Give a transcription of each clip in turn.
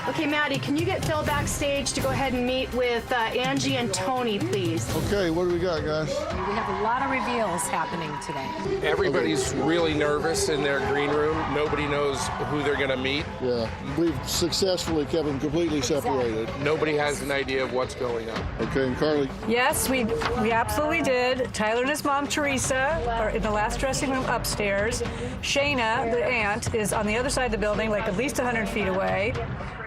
Okay, Maddie, can you get Phil backstage to go ahead and meet with Angie and Tony, please? Okay, what do we got, guys? We have a lot of reveals happening today. Everybody's really nervous in their green room. Nobody knows who they're going to meet. Yeah, we've successfully kept them completely separated. Nobody has an idea of what's going on. Okay, and Carly? Yes, we absolutely did. Tyler and his mom, Teresa, are in the last dressing room upstairs. Shayna, the aunt, is on the other side of the building, like at least 100 feet away.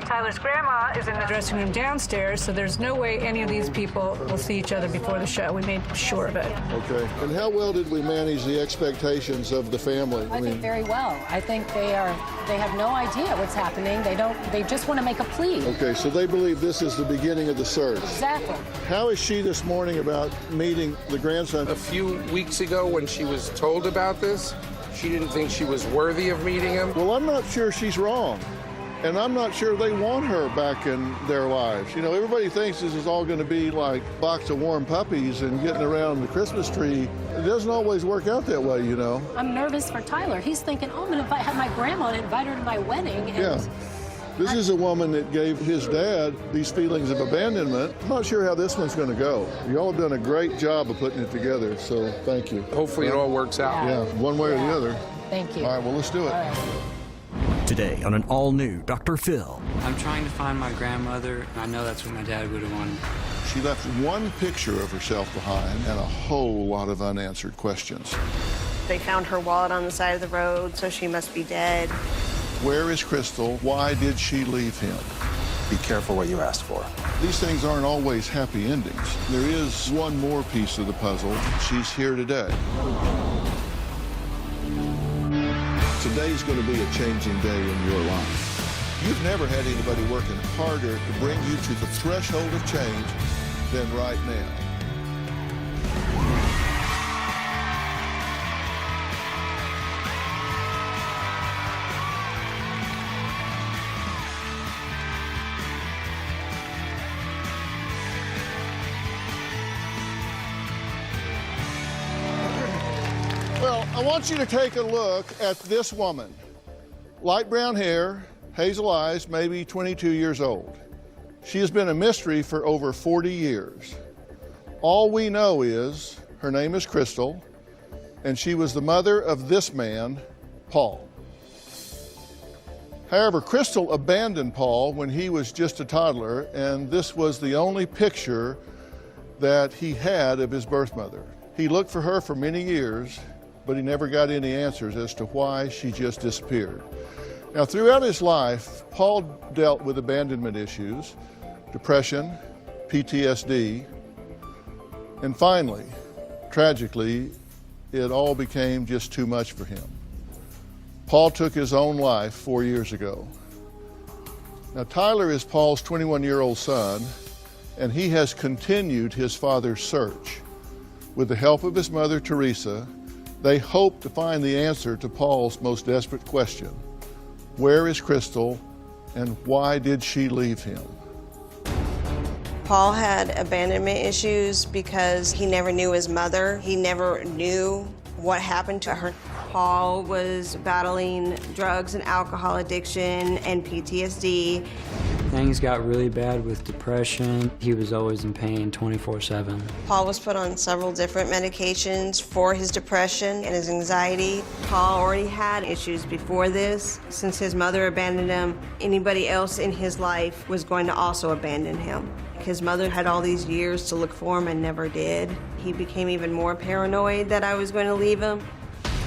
Tyler's grandma is in the dressing room downstairs, so there's no way any of these people will see each other before the show. We made sure of it. Okay. And how well did we manage the expectations of the family? I think very well. I think they have no idea what's happening. They just want to make a plea. Okay, so they believe this is the beginning of the search. Exactly. How is she this morning about meeting the grandson? A few weeks ago when she was told about this, she didn't think she was worthy of meeting him. Well, I'm not sure she's wrong. And I'm not sure they want her back in their lives. You know, everybody thinks this is all going to be like a box of warm puppies and getting around the Christmas tree. It doesn't always work out that way, you know. I'm nervous for Tyler. He's thinking, oh, I'm going to have my grandma and invite her to my wedding. And yeah. This is a woman that gave his dad these feelings of abandonment. I'm not sure how this one's going to go. You all have done a great job of putting it together, so thank you. Hopefully it all works out. Yeah, one way or the other. Thank you. All right, well, let's do it. Today on an all-new Dr. Phil. I'm trying to find my grandmother. I know that's what my dad would have wanted. She left one picture of herself behind and a whole lot of unanswered questions. They found her wallet on the side of the road, so she must be dead. Where is Crystal? Why did she leave him? Be careful what you ask for. These things aren't always happy endings. There is one more piece of the puzzle. She's here today. Today's going to be a changing day in your life. You've never had anybody working harder to bring you to the threshold of change than right now. Well, I want you to take a look at this woman. Light brown hair, hazel eyes, maybe 22 years old. She has been a mystery for over 40 years. All we know is her name is Crystal, and she was the mother of this man, Paul. However, Crystal abandoned Paul when he was just a toddler, and this was the only picture that he had of his birth mother. He looked for her for many years, but he never got any answers as to why she just disappeared. Now, throughout his life, Paul dealt with abandonment issues, depression, PTSD, and finally, tragically, it all became just too much for him. Paul took his own life 4 years ago. Now, Tyler is Paul's 21-year-old son, and he has continued his father's search. With the help of his mother, Teresa, they hope to find the answer to Paul's most desperate question. Where is Crystal, and why did she leave him? Paul had abandonment issues because he never knew his mother. He never knew what happened to her. Paul was battling drugs and alcohol addiction and PTSD. Things got really bad with depression. He was always in pain 24/7. Paul was put on several different medications for his depression and his anxiety. Paul already had issues before this. Since his mother abandoned him, anybody else in his life was going to also abandon him. His mother had all these years to look for him and never did. He became even more paranoid that I was going to leave him.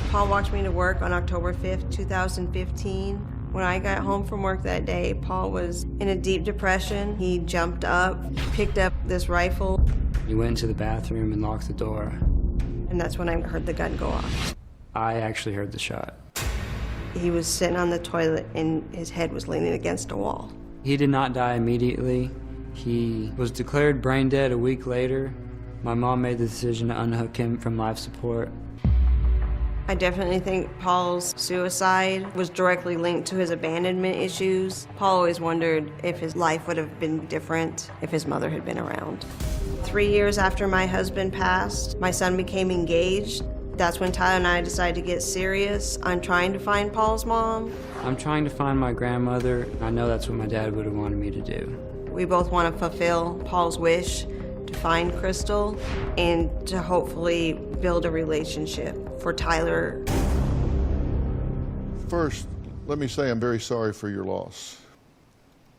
Paul walked me to work on October 5th, 2015. When I got home from work that day, Paul was in a deep depression. He jumped up, picked up this rifle. He went into the bathroom and locked the door. And that's when I heard the gun go off. I actually heard the shot. He was sitting on the toilet and his head was leaning against a wall. He did not die immediately. He was declared brain dead a week later. My mom made the decision to unhook him from life support. I definitely think Paul's suicide was directly linked to his abandonment issues. Paul always wondered if his life would have been different if his mother had been around. 3 years after my husband passed, my son became engaged. That's when Tyler and I decided to get serious on trying to find Paul's mom. I'm trying to find my grandmother. I know that's what my dad would have wanted me to do. We both want to fulfill Paul's wish to find Crystal and to hopefully build a relationship for Tyler. First, let me say I'm very sorry for your loss.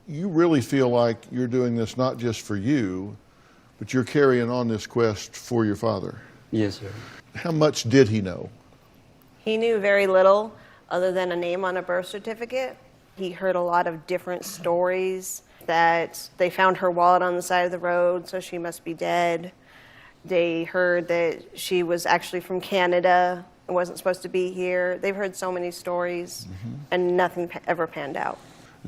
You really feel like you're doing this not just for you, but you're carrying on this quest for your father. Yes, sir. How much did he know? He knew very little other than a name on a birth certificate. He heard a lot of different stories, that they found her wallet on the side of the road, so she must be dead. They heard that she was actually from Canada and wasn't supposed to be here. They've heard so many stories, and nothing ever panned out.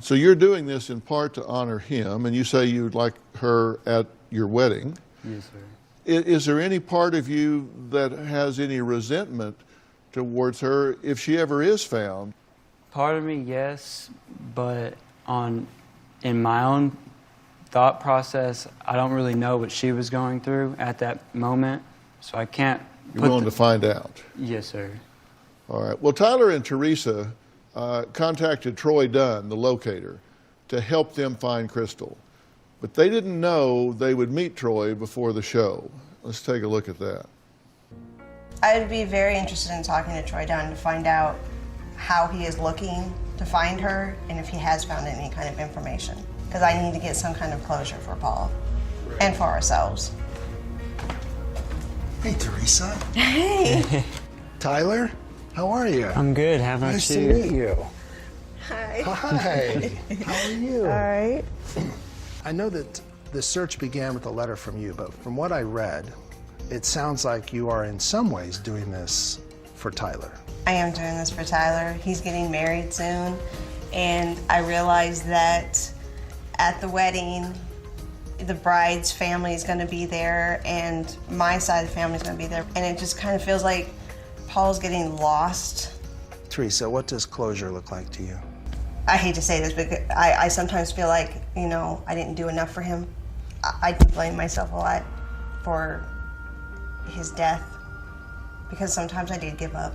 So you're doing this in part to honor him, and you say you'd like her at your wedding. Yes, sir. Is there any part of you that has any resentment towards her if she ever is found? Part of me, yes, but in my own thought process, I don't really know what she was going through at that moment, so I can't. You're willing to find out? Yes, sir. All right. Well, Tyler and Teresa contacted Troy Dunn, the locator, to help them find Crystal. But they didn't know they would meet Troy before the show. Let's take a look at that. I would be very interested in talking to Troy Dunn to find out how he is looking to find her and if he has found any kind of information. Because I need to get some kind of closure for Paul and for ourselves. Hey, Teresa. Hey. Tyler, how are you? I'm good. How about nice you? Nice to meet you. Hi. Hi. How are you? All right. I know that the search began with a letter from you, but from what I read, it sounds like you are in some ways doing this for Tyler. I am doing this for Tyler. He's getting married soon, and I realized that at the wedding, the bride's family is going to be there, and my side of the family is going to be there, and it just kind of feels like Paul's getting lost. Teresa, what does closure look like to you? I hate to say this, but I sometimes feel like, I didn't do enough for him. I do blame myself a lot for his death, because sometimes I did give up.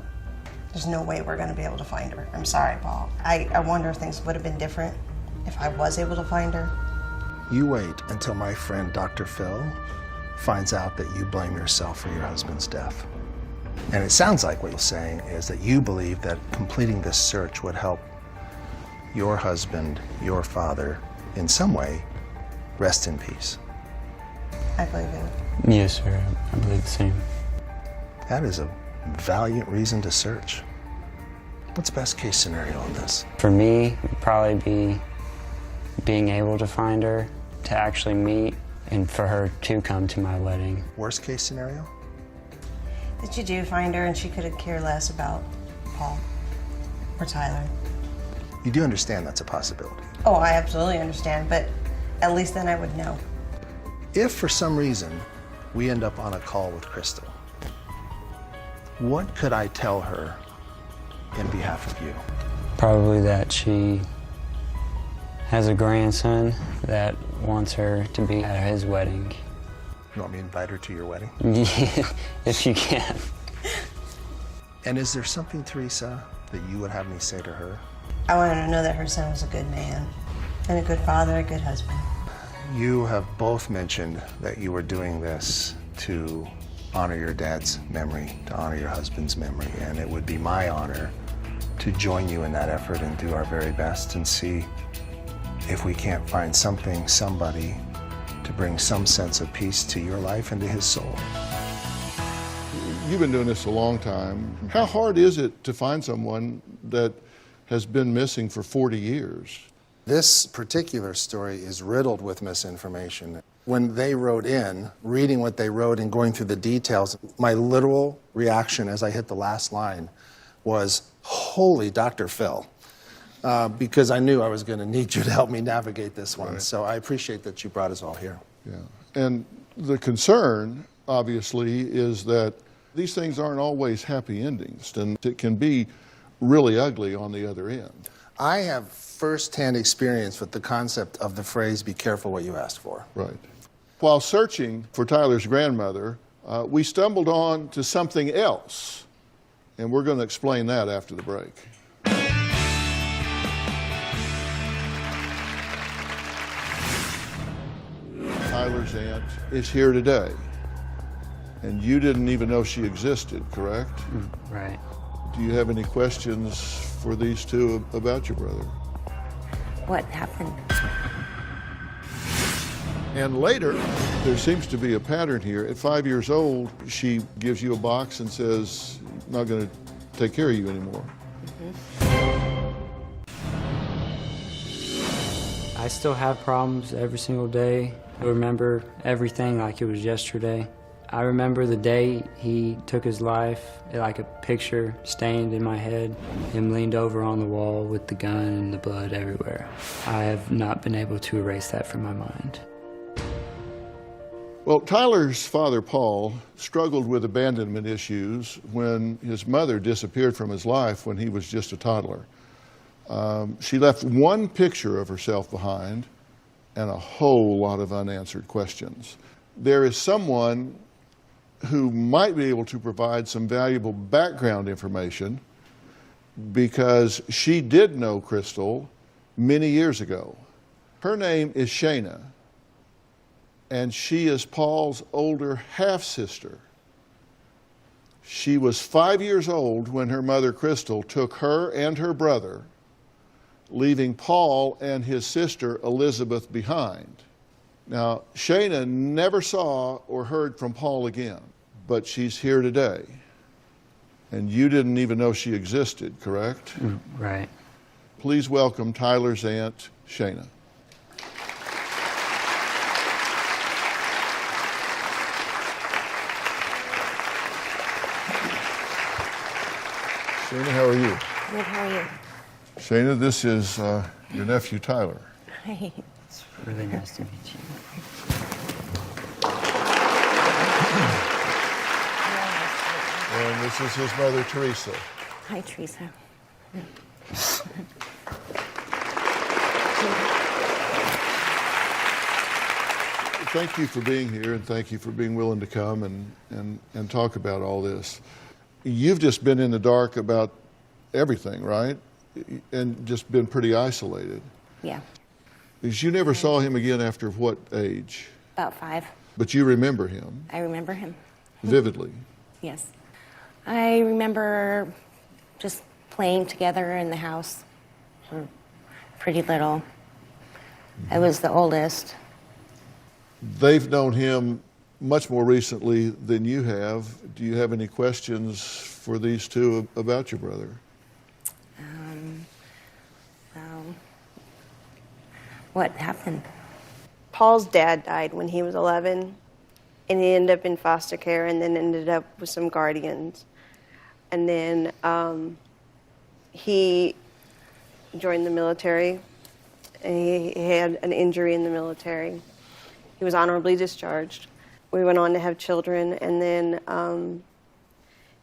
There's no way we're going to be able to find her. I'm sorry, Paul. I wonder if things would have been different if I was able to find her. You wait until my friend Dr. Phil finds out that you blame yourself for your husband's death. And it sounds like what you're saying is that you believe that completing this search would help your husband, your father, in some way, rest in peace. I believe it. Yes, sir. I believe the same. That is a valiant reason to search. What's best case scenario on this? For me, it would probably be being able to find her, to actually meet, and for her to come to my wedding. Worst case scenario? That you do find her and she could care less about Paul or Tyler. You do understand that's a possibility? Oh, I absolutely understand, but at least then I would know. If for some reason we end up on a call with Crystal, what could I tell her in behalf of you? Probably that she has a grandson that wants her to be at his wedding. You want me to invite her to your wedding? If you can. And is there something, Teresa, that you would have me say to her? I want her to know that her son was a good man and a good father, a good husband. You have both mentioned that you were doing this to honor your dad's memory, to honor your husband's memory, and it would be my honor to join you in that effort and do our very best and see if we can't find something, somebody, to bring some sense of peace to your life and to his soul. You've been doing this a long time. How hard is it to find someone that has been missing for 40 years? This particular story is riddled with misinformation. When they wrote in, reading what they wrote and going through the details, my literal reaction as I hit the last line was, holy Dr. Phil, because I knew I was going to need you to help me navigate this one. Right. So I appreciate that you brought us all here. Yeah. And the concern, obviously, is that these things aren't always happy endings, and it can be really ugly on the other end. I have first-hand experience with the concept of the phrase, be careful what you asked for. Right. While searching for Tyler's grandmother, We stumbled on to something else, and we're going to explain that after the break. Tyler's aunt is here today, and you didn't even know she existed, correct? Right. Do you have any questions for these two about your brother? What happened? And later, there seems to be a pattern here. At 5 years old, she gives you a box and says, "I'm not going to take care of you anymore." I still have problems every single day. I remember everything like it was yesterday. I remember the day he took his life, like a picture stained in my head, him leaned over on the wall with the gun and the blood everywhere. I have not been able to erase that from my mind. Well, Tyler's father, Paul, struggled with abandonment issues when his mother disappeared from his life when he was just a toddler. She left one picture of herself behind and a whole lot of unanswered questions. There is someone who might be able to provide some valuable background information because she did know Crystal many years ago. Her name is Shayna, and she is Paul's older half-sister. She was 5 years old when her mother, Crystal, took her and her brother, leaving Paul and his sister, Elizabeth, behind. Now, Shayna never saw or heard from Paul again, but she's here today. And you didn't even know she existed, correct? Right. Please welcome Tyler's aunt, Shayna. Shayna, how are you? Good, how are you? Shayna, this is your nephew, Tyler. Hi. It's really nice to meet you. And this is his mother, Teresa. Hi, Teresa. Thank you for being here, and thank you for being willing to come and talk about all this. You've just been in the dark about everything, right? And just been pretty isolated. Yeah, Because you never saw him again after what age? about 5. But you remember him I remember him. vividly. Yes. I remember just playing together in the house. We were pretty little. I was the oldest. They've known him much more recently than you have. Do you have any questions for these two about your brother? What happened? Paul's dad died when he was 11, and he ended up in foster care and then ended up with some guardians. And then he joined the military, and he had an injury in the military. He was honorably discharged. We went on to have children, and then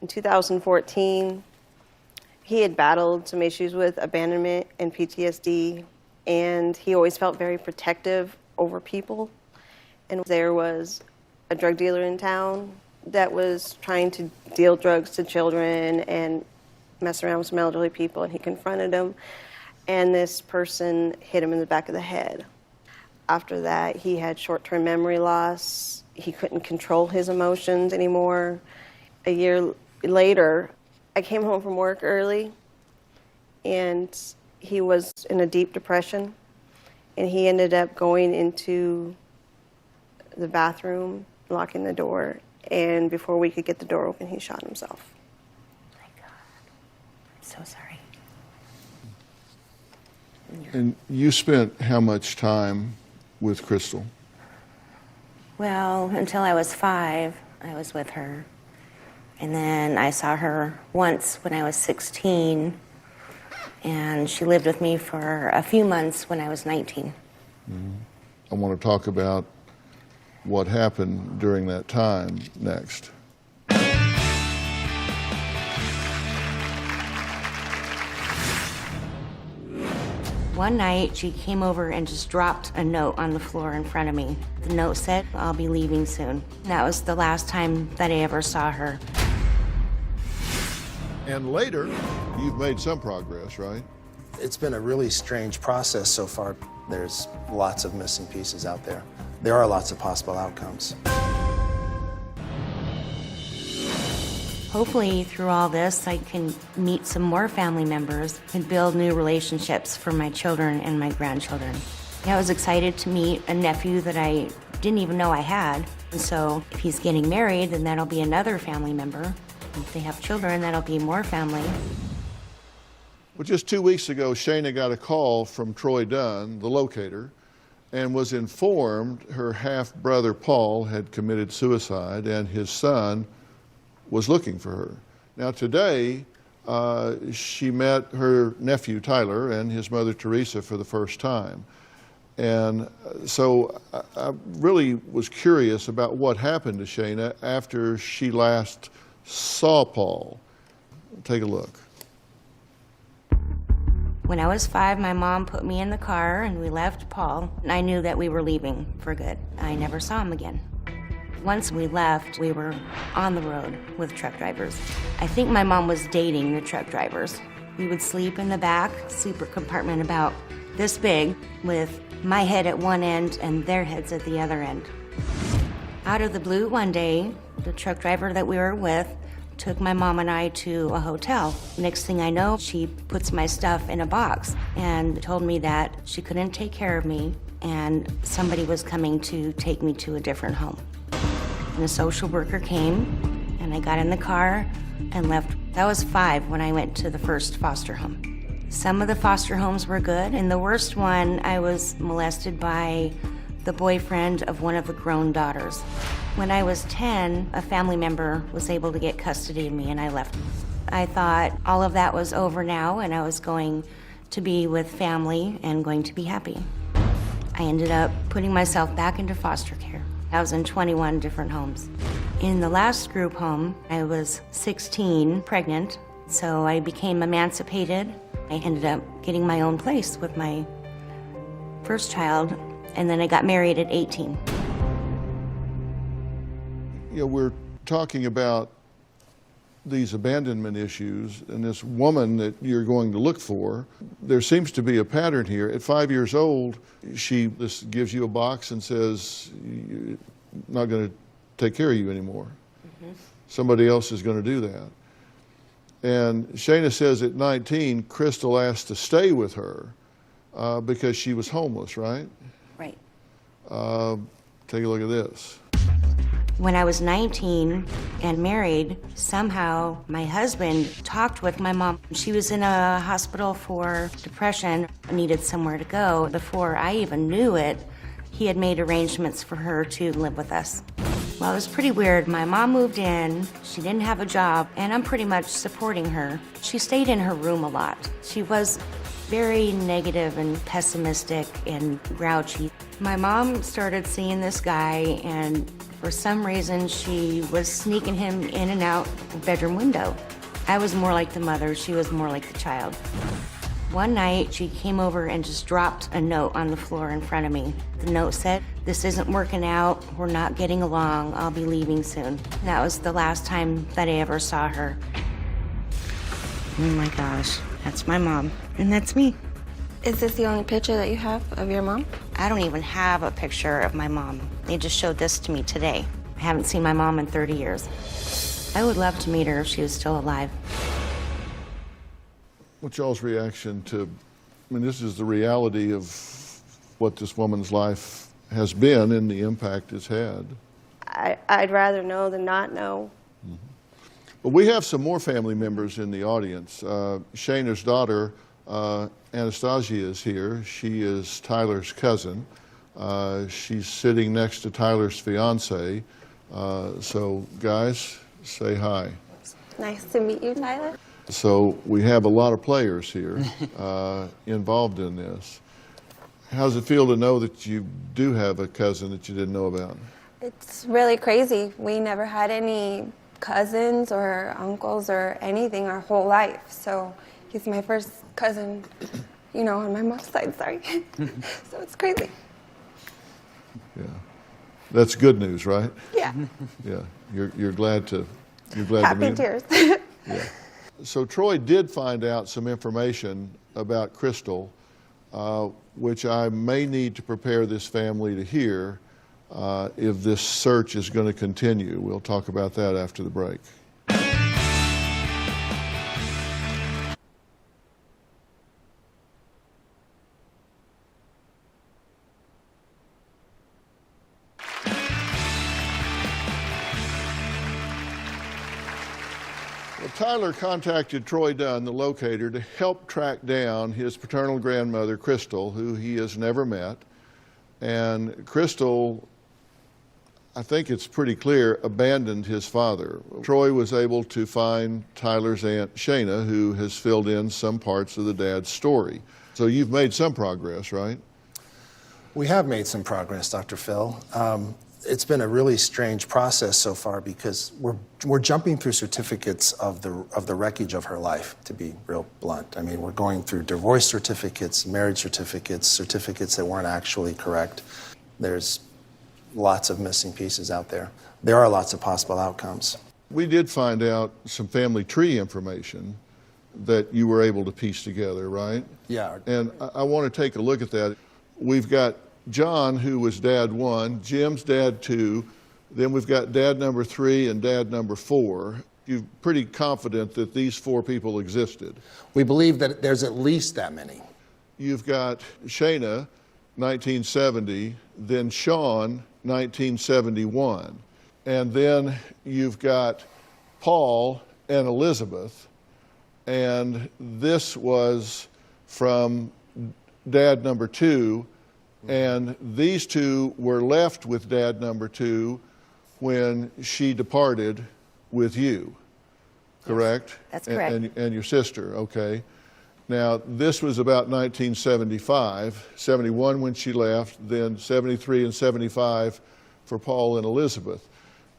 in 2014, he had battled some issues with abandonment and PTSD, and he always felt very protective over people. And there was a drug dealer in town that was trying to deal drugs to children and mess around with some elderly people, and he confronted him, and this person hit him in the back of the head. After that, he had short-term memory loss. He couldn't control his emotions anymore. A year later, I came home from work early, and he was in a deep depression, and he ended up going into the bathroom, locking the door, and before we could get the door open, he shot himself. My God. I'm so sorry. And you spent how much time with Crystal? Well, until I was 5, I was with her. And then I saw her once when I was 16, and she lived with me for a few months when I was 19. I want to talk about what happened during that time next. One night, she came over and just dropped a note on the floor in front of me. The note said, "I'll be leaving soon." That was the last time that I ever saw her. And later, you've made some progress, right? It's been a really strange process so far. There's lots of missing pieces out there. There are lots of possible outcomes. Hopefully, through all this, I can meet some more family members and build new relationships for my children and my grandchildren. I was excited to meet a nephew that I didn't even know I had. And so if he's getting married, then that'll be another family member. If they have children, that'll be more family. Well, just 2 weeks ago, Shayna got a call from Troy Dunn, the locator, and was informed her half-brother Paul had committed suicide and his son was looking for her. Now today, she met her nephew Tyler and his mother Teresa for the first time. And so I really was curious about what happened to Shayna after she last saw Paul. Take a look. When I was 5, my mom put me in the car and we left Paul. And I knew that we were leaving for good. I never saw him again. Once we left, we were on the road with truck drivers. I think my mom was dating the truck drivers. We would sleep in the back, sleeper compartment about this big, with my head at one end and their heads at the other end. Out of the blue one day, the truck driver that we were with took my mom and I to a hotel. Next thing I know, she puts my stuff in a box and told me that she couldn't take care of me and somebody was coming to take me to a different home. And a social worker came and I got in the car and left. I was 5 when I went to the first foster home. Some of the foster homes were good, and the worst one, I was molested by the boyfriend of one of the grown daughters. When I was 10, a family member was able to get custody of me and I left. I thought all of that was over now and I was going to be with family and going to be happy. I ended up putting myself back into foster care. I was in 21 different homes. In the last group home, I was 16, pregnant, so I became emancipated. I ended up getting my own place with my first child, and then I got married at 18. You know, we're talking about these abandonment issues and this woman that you're going to look for. There seems to be a pattern here. At 5 years old, she just gives you a box and says, "I'm not going to take care of you anymore. Somebody else is going to do that." And Shayna says at 19, Crystal asked to stay with her because she was homeless, right? Right. Take a look at this. When I was 19 and married, somehow my husband talked with my mom. She was in a hospital for depression, needed somewhere to go. Before I even knew it, he had made arrangements for her to live with us. Well, it was pretty weird. My mom moved in, she didn't have a job, and I'm pretty much supporting her. She stayed in her room a lot. She was very negative and pessimistic and grouchy. My mom started seeing this guy, and for some reason, she was sneaking him in and out the bedroom window. I was more like the mother, she was more like the child. One night, she came over and just dropped a note on the floor in front of me. The note said, "This isn't working out, we're not getting along, I'll be leaving soon." That was the last time that I ever saw her. Oh my gosh, that's my mom, and that's me. Is this the only picture that you have of your mom? I don't even have a picture of my mom. They just showed this to me today. I haven't seen my mom in 30 years. I would love to meet her if she was still alive. What's y'all's reaction to, I mean, this is the reality of what this woman's life has been and the impact it's had. I'd rather know than not know. But we have some more family members in the audience. Shayna's daughter, Anastasia, is here. She is Tyler's cousin. She's sitting next to Tyler's fiance. So guys, say hi. Nice to meet you, Tyler. So we have a lot of players here involved in this. How does it feel to know that you do have a cousin that you didn't know about? It's really crazy. We never had any cousins or uncles or anything our whole life. So he's my first cousin you know, on my mom's side, sorry. So it's crazy. Yeah. That's good news, right? Yeah. Yeah. You're glad to meet him? Happy tears. Yeah. So Troy did find out some information about Crystal, which I may need to prepare this family to hear if this search is going to continue. We'll talk about that after the break. Tyler contacted Troy Dunn, the locator, to help track down his paternal grandmother, Crystal, who he has never met. And Crystal, I think it's pretty clear, abandoned his father. Troy was able to find Tyler's aunt, Shayna, who has filled in some parts of the dad's story. So you've made some progress, right? We have made some progress, Dr. Phil. It's been a really strange process so far because we're jumping through certificates of the wreckage of her life, to be real blunt. I mean, we're going through divorce certificates, marriage certificates, certificates that weren't actually correct. There's lots of missing pieces out there. There are lots of possible outcomes. We did find out some family tree information that you were able to piece together, right? Yeah. And I want to take a look at that. We've got John, who was dad 1, Jim's dad 2, then we've got dad number 3 and dad number 4. You're pretty confident that these 4 people existed. We believe that there's at least that many. You've got Shayna, 1970, then Sean, 1971. And then you've got Paul and Elizabeth, and this was from dad number 2, and these 2 were left with dad number 2 when she departed with you, correct? That's correct. And your sister, okay. Now, this was about 1975, 71 when she left, then 73 and 75 for Paul and Elizabeth.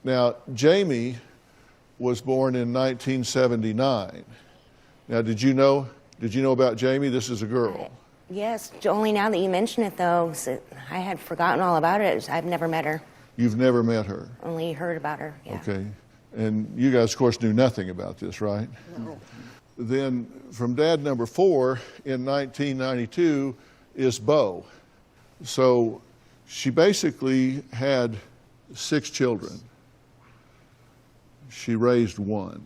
Now, Jamie was born in 1979. Now, did you know about Jamie? This is a girl. Yes, only now that you mention it, though, I had forgotten all about it. I've never met her. You've never met her? Only heard about her, yeah. Okay. And you guys, of course, knew nothing about this, right? No. Then from dad number 4 in 1992 is Bo. So she basically had 6 children. She raised 1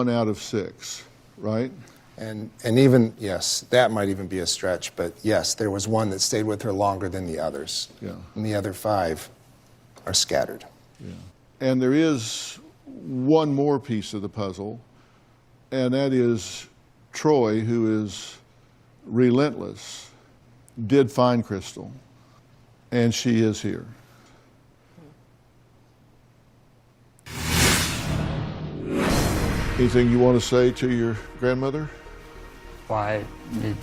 out of 6, right? And even, yes, that might even be a stretch, but yes, there was 1 that stayed with her longer than the others. Yeah. And the other 5 are scattered. Yeah. And there is one more piece of the puzzle, and that is Troy, who is relentless, did find Crystal, and she is here. Anything you want to say to your grandmother? Why did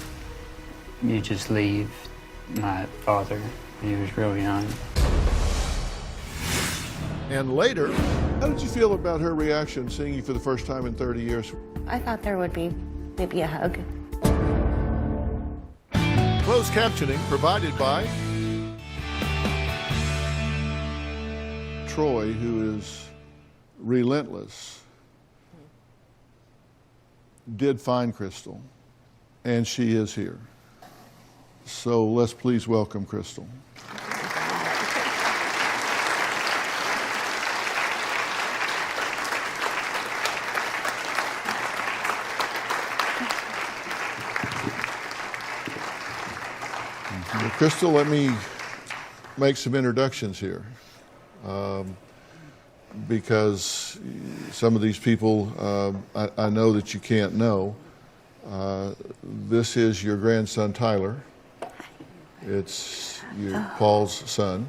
you just leave my father when he was real young? And later, how did you feel about her reaction seeing you for the first time in 30 years? I thought there would be maybe a hug. Closed captioning provided by Troy, who is relentless, did find Crystal, and she is here. So let's please welcome Crystal. Well, Crystal, let me make some introductions here. Because some of these people I know that you can't know. This is your grandson, Tyler. It's Paul's son.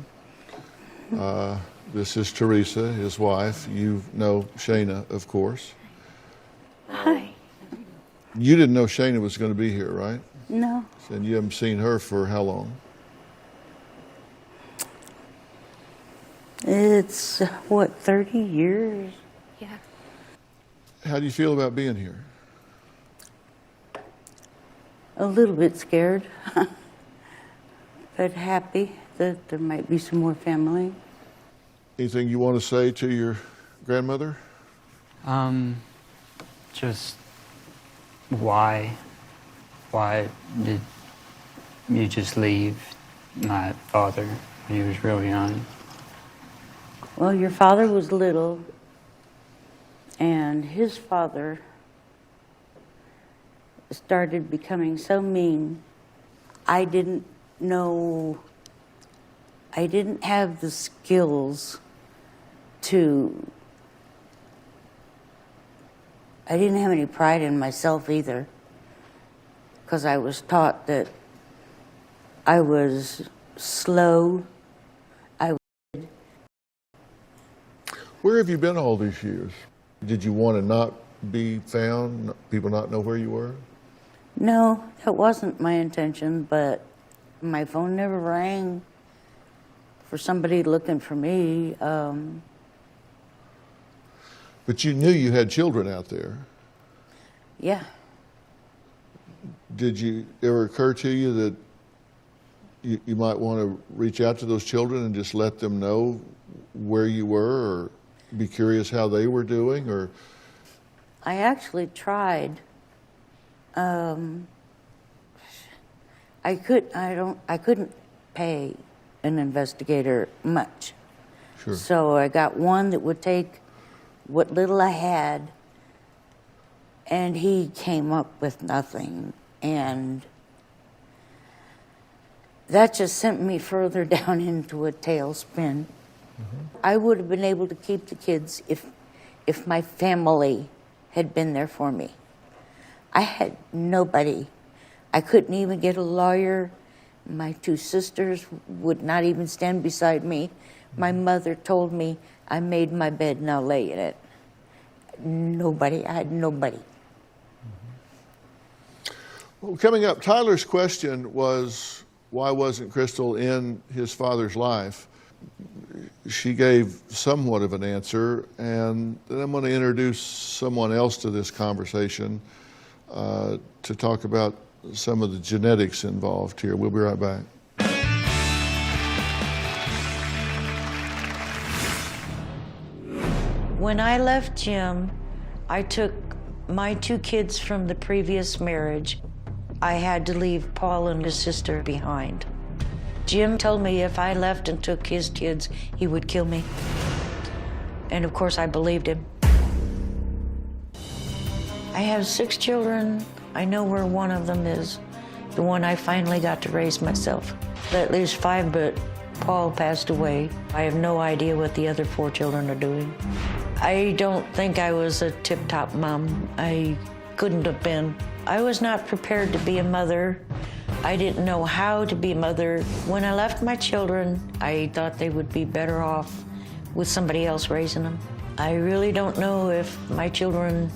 This is Teresa, his wife. You know Shayna, of course. Hi. You didn't know Shayna was going to be here, right? No. And you haven't seen her for how long? It's, 30 years? Yeah. How do you feel about being here? A little bit scared, but happy that there might be some more family. Anything you want to say to your grandmother? Just why did you just leave my father when he was real young? Well, your father was little, and his father started becoming so mean. I didn't have the skills I didn't have any pride in myself either, because I was taught that I was slow. Where have you been all these years? Did you want to not be found, people not know where you were? No, that wasn't my intention, but my phone never rang for somebody looking for me. But you knew you had children out there. Yeah. Did you ever occur to you that you might want to reach out to those children and just let them know where you were, or be curious how they were doing? Or I actually tried. I couldn't pay an investigator much. Sure. So I got one that would take what little I had, and he came up with nothing, and that just sent me further down into a tailspin. Mm-hmm. I would have been able to keep the kids if my family had been there for me. I had nobody. I couldn't even get a lawyer. My two sisters would not even stand beside me. My mother told me, I made my bed, now lay in it. Nobody, I had nobody. Well, coming up, Tyler's question was, why wasn't Crystal in his father's life? She gave somewhat of an answer, and then I'm going to introduce someone else to this conversation to talk about some of the genetics involved here. We'll be right back. When I left Jim, I took my two kids from the previous marriage. I had to leave Paul and his sister behind. Jim told me if I left and took his kids, he would kill me. And of course, I believed him. I have 6 children. I know where one of them is, the one I finally got to raise myself. At least 5, but Paul passed away. I have no idea what the other 4 children are doing. I don't think I was a tip-top mom. I couldn't have been. I was not prepared to be a mother. I didn't know how to be a mother. When I left my children, I thought they would be better off with somebody else raising them. I really don't know if my children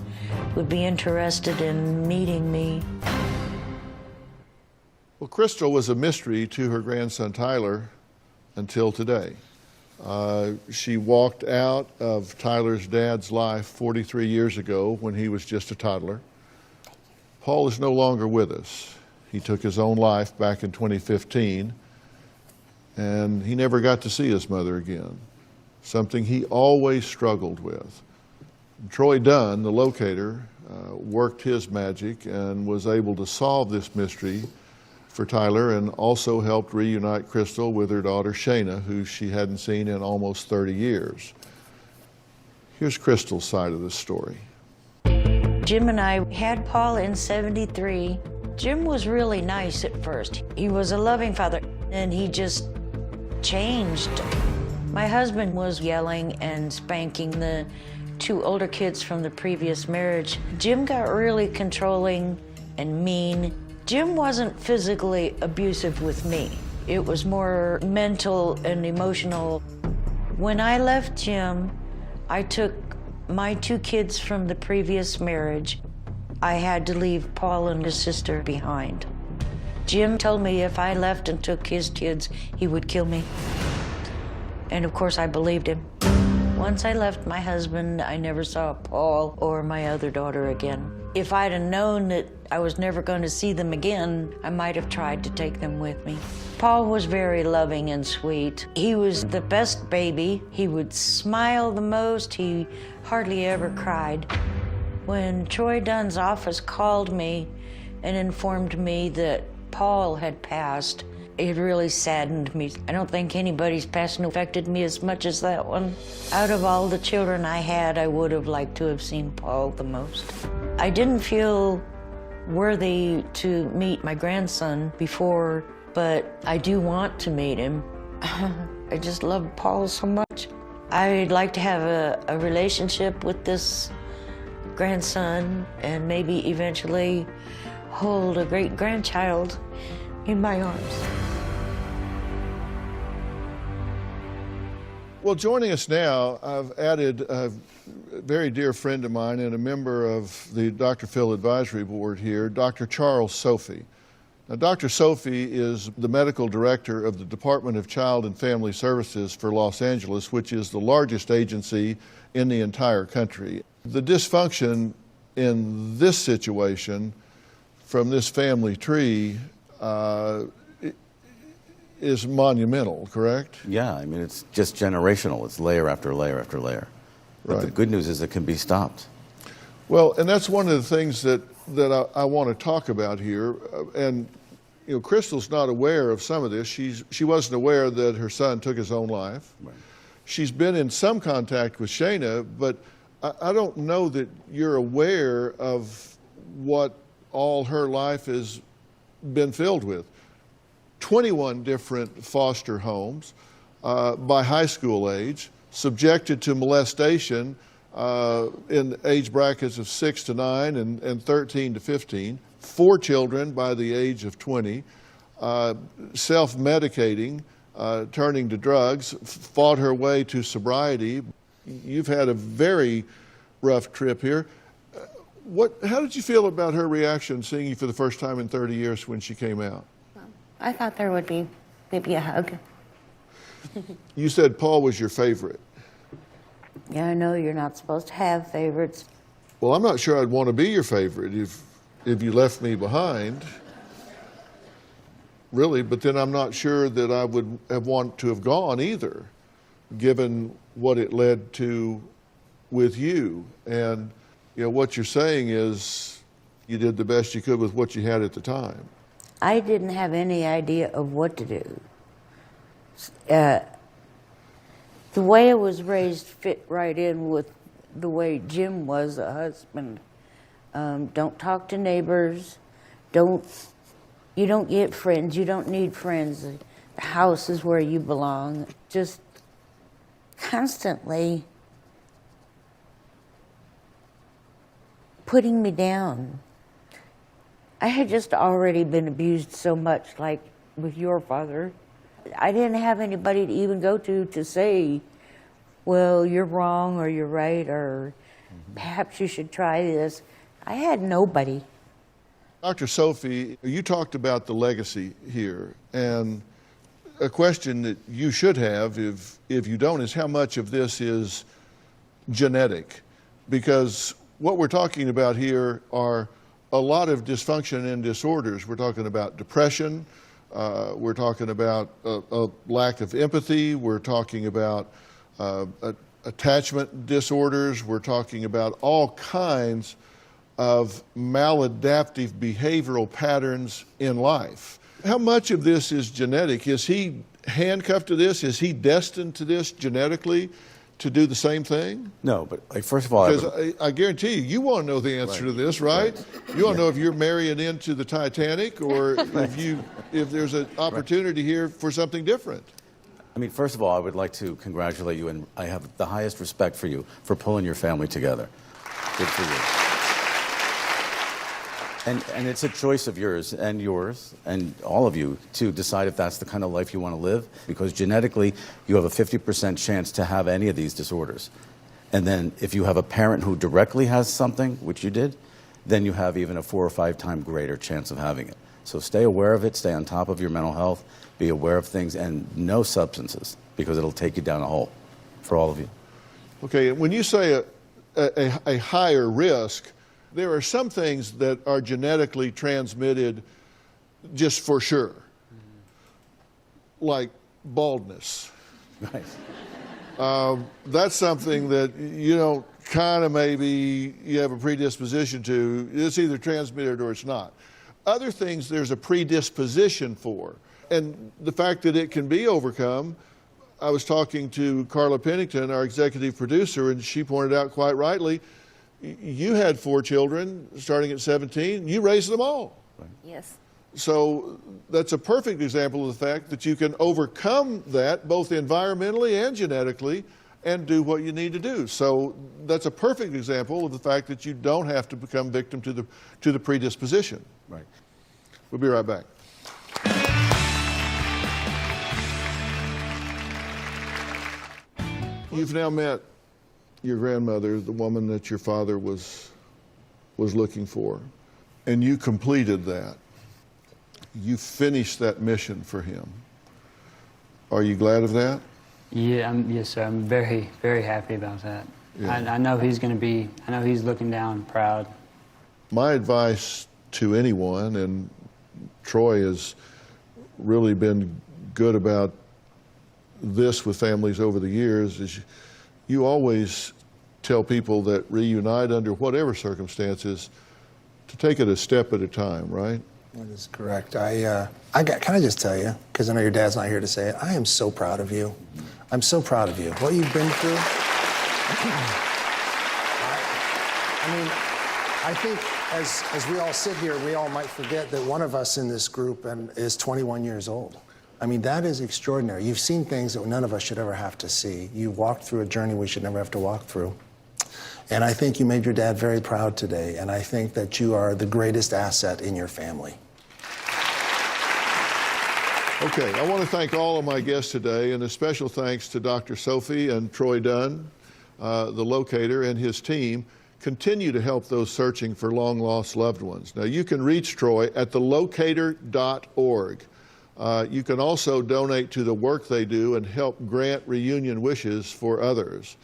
would be interested in meeting me. Well, Crystal was a mystery to her grandson Tyler until today. She walked out of Tyler's dad's life 43 years ago when he was just a toddler. Paul is no longer with us. He took his own life back in 2015, and he never got to see his mother again, something he always struggled with. Troy Dunn, the locator, worked his magic and was able to solve this mystery for Tyler, and also helped reunite Crystal with her daughter Shayna, who she hadn't seen in almost 30 years. Here's Crystal's side of the story. Jim and I had Paul in '73. Jim was really nice at first. He was a loving father, and he just changed. My husband was yelling and spanking the 2 older kids from the previous marriage. Jim got really controlling and mean. Jim wasn't physically abusive with me. It was more mental and emotional. When I left Jim, I took my 2 kids from the previous marriage. I had to leave Paul and his sister behind. Jim told me if I left and took his kids, he would kill me. And of course, I believed him. Once I left my husband, I never saw Paul or my other daughter again. If I'd have known that I was never going to see them again, I might have tried to take them with me. Paul was very loving and sweet. He was the best baby. He would smile the most. He hardly ever cried. When Troy Dunn's office called me and informed me that Paul had passed, it really saddened me. I don't think anybody's passing affected me as much as that one. Out of all the children I had, I would have liked to have seen Paul the most. I didn't feel worthy to meet my grandson before, but I do want to meet him. I just love Paul so much. I'd like to have a relationship with this grandson and maybe eventually hold a great-grandchild in my arms. Well, joining us now, I've added a very dear friend of mine and a member of the Dr. Phil Advisory Board here, Dr. Charles Sophie. Now, Dr. Sophie is the medical director of the Department of Child and Family Services for Los Angeles, which is the largest agency in the entire country. The dysfunction in this situation from this family tree is monumental, correct? Yeah, I mean, it's just generational. It's layer after layer after layer. But Right. the good news is it can be stopped. Well, and that's one of the things that I want to talk about here. And you know, Crystal's not aware of some of this. She wasn't aware that her son took his own life. Right. She's been in some contact with Shayna, but I don't know that you're aware of what all her life has been filled with. 21 different foster homes by high school age, subjected to molestation in age brackets of 6 to 9 and 13 to 15, 4 children by the age of 20, self-medicating, turning to drugs, fought her way to sobriety. You've had a very rough trip here. How did you feel about her reaction seeing you for the first time in 30 years when she came out? I thought there would be maybe a hug. You said Paul was your favorite. Yeah, I know you're not supposed to have favorites. Well, I'm not sure I'd want to be your favorite if you left me behind, really, but then I'm not sure that I would have wanted to have gone either, given what it led to with you. And you know, what you're saying is you did the best you could with what you had at the time. I didn't have any idea of what to do. The way I was raised fit right in with the way Jim was a husband. Don't talk to neighbors. You don't get friends. You don't need friends. The house is where you belong. Just constantly putting me down. I had just already been abused so much, like with your father. I didn't have anybody to even go to say, well, you're wrong or you're right or perhaps you should try this. I had nobody. Dr. Sophie, you talked about the legacy here, and a question that you should have, if you don't, is how much of this is genetic? Because what we're talking about here are a lot of dysfunction and disorders. We're talking about depression, we're talking about a lack of empathy, we're talking about attachment disorders, we're talking about all kinds of maladaptive behavioral patterns in life. How much of this is genetic? Is he handcuffed to this? Is he destined to this genetically to do the same thing? No, but like, first of all, because I guarantee you want to know the answer to this, right? You want to know if you're marrying into the Titanic or if there's an opportunity here for something different. I mean, first of all, I would like to congratulate you, and I have the highest respect for you for pulling your family together. Good for you. And it's a choice of yours and all of you to decide if that's the kind of life you want to live, because genetically you have a 50% chance to have any of these disorders. And then if you have a parent who directly has something, which you did, then you have even a 4 or 5 times greater chance of having it. So stay aware of it, stay on top of your mental health, be aware of things, and no substances, because it'll take you down a hole for all of you. Okay, when you say a higher risk, There are some things that are genetically transmitted just for sure, like baldness. Nice. That's something that you don't kind of maybe you have a predisposition to. It's either transmitted or it's not. Other things there's a predisposition for. And the fact that it can be overcome, I was talking to Carla Pennington, our executive producer, and she pointed out quite rightly, you had 4 children starting at 17. You raised them all. Yes. So that's a perfect example of the fact that you can overcome that both environmentally and genetically and do what you need to do. So that's a perfect example of the fact that you don't have to become victim to the predisposition. Right. We'll be right back. You've now met your grandmother, the woman that your father was looking for, and you completed that. You finished that mission for him. Are you glad of that? Yeah, yes, sir. I'm very, very happy about that. Yeah. I know he's going to be, I know he's looking down proud. My advice to anyone, and Troy has really been good about this with families over the years, is you always tell people that reunite under whatever circumstances to take it a step at a time, right? That is correct. Can I just tell you, because I know your dad's not here to say it, I am so proud of you. I'm so proud of you. What you've been through. I mean, I think as we all sit here, we all might forget that one of us in this group is 21 years old. I mean, that is extraordinary. You've seen things that none of us should ever have to see. You walked through a journey we should never have to walk through. And I think you made your dad very proud today, and I think that you are the greatest asset in your family. Okay, I want to thank all of my guests today, and a special thanks to Dr. Sophie and Troy Dunn, the locator, and his team. Continue to help those searching for long-lost loved ones. Now, you can reach Troy at thelocator.org. You can also donate to the work they do and help grant reunion wishes for others.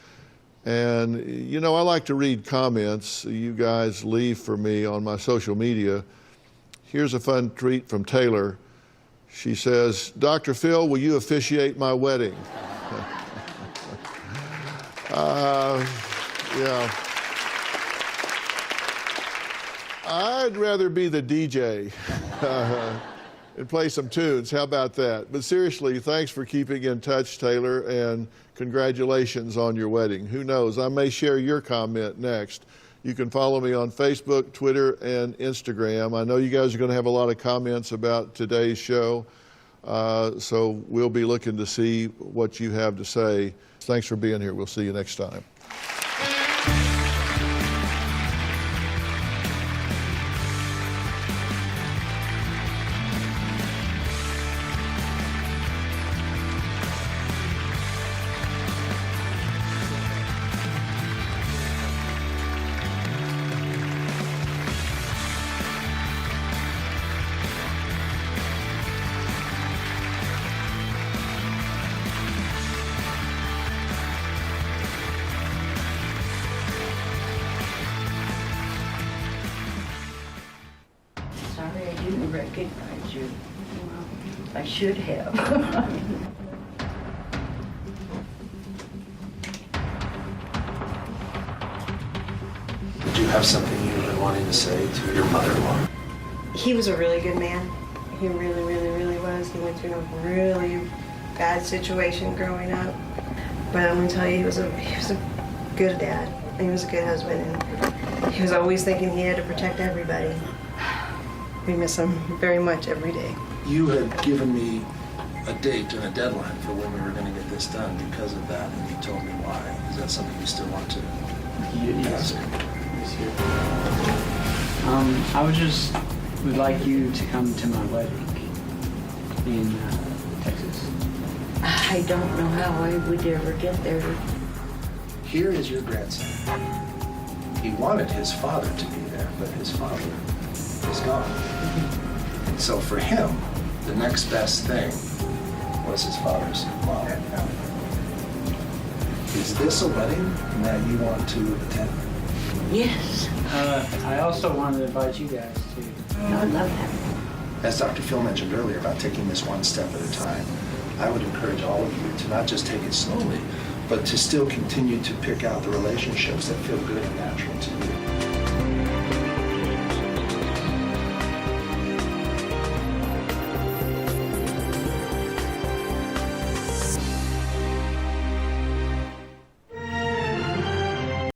And, you know, I like to read comments you guys leave for me on my social media. Here's a fun tweet from Taylor. She says, Dr. Phil, will you officiate my wedding? Yeah. I'd rather be the DJ and play some tunes. How about that? But seriously, thanks for keeping in touch, Taylor, and congratulations on your wedding. Who knows? I may share your comment next. You can follow me on Facebook, Twitter, and Instagram. I know you guys are going to have a lot of comments about today's show, so we'll be looking to see what you have to say. Thanks for being here. We'll see you next time. Sorry, I didn't recognize you. I should have. Did you have something you've been wanting to say to your mother-in-law? He was a really good man. He really, really, really was. He went through a really bad situation growing up. But I'm gonna tell you, he was a good dad. He was a good husband, and he was always thinking he had to protect everybody. We miss him very much every day. You had given me a date and a deadline for when we were going to get this done because of that, and you told me why. Is that something you still want to ask? I would like you to come to my wedding in Texas. I don't know how I would ever get there. Here is your grandson. He wanted his father to be there, but his father is gone. So for him, the next best thing was his father's mom. Is this a wedding that you want to attend? Yes. I also wanted to invite you guys to. I would love that. As Dr. Phil mentioned earlier about taking this one step at a time, I would encourage all of you to not just take it slowly, but to still continue to pick out the relationships that feel good and natural to you.